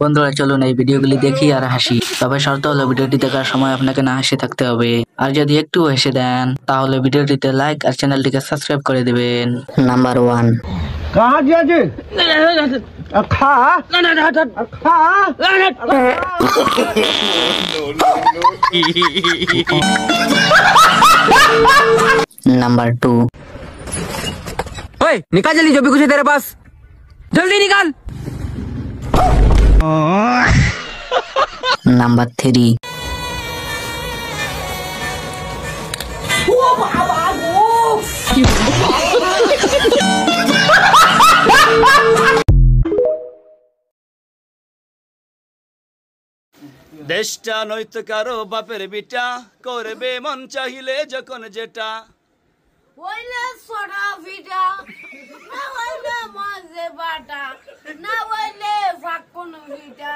বন্ধুরা চলুন এই ভিডিওগুলি দেখি আর হাসি, তবে শর্ত হলো ভিডিওটি দেখার সময় আপনাকে না হাসি থাকতে হবে। আর যদি একটু হেসে দেন তাহলে ভিডিওটিতে লাইক আর চ্যানেলটিকে সাবস্ক্রাইব করে দিবেন। নাম্বার 1, कहाँ गया जी? खा खा नंबर 2, ओए निकाल जल्दी जो भी कुछ है तेरे पास, जल्दी निकाल। नंबर 3, দেশটা নয়তো কারো বাপের বিটা, করবে মন চাহিলে যখন যেটা। ওইলে সোডা ভিটা না ওইলে মাঝে বাটা না ওইলে ফাকুন ভিটা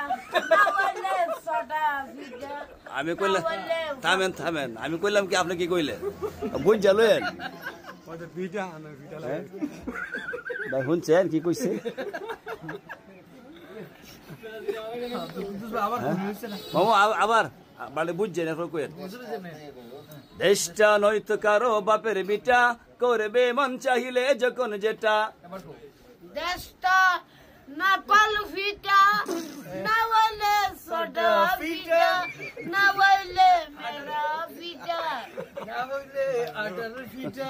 না ওইলে সোডা ভিটা। আমি কইলাম থামেন থামেন, আমি কইলাম কি আপনি কি কইলেন বুঝ জালেন ভাই শুনছেন কি কইছে? মামু আবার মানে বুঝছেন এখন কইেন। দেশটা নয়তো কারো বাপের বিটা, করবে মন চাহিলে যখন যেটা। দেশটা না কল ভিটা না ওইলে সোডা ভিটা না ওইলে মেরা ভিটা না ওইলে আটার ভিটা।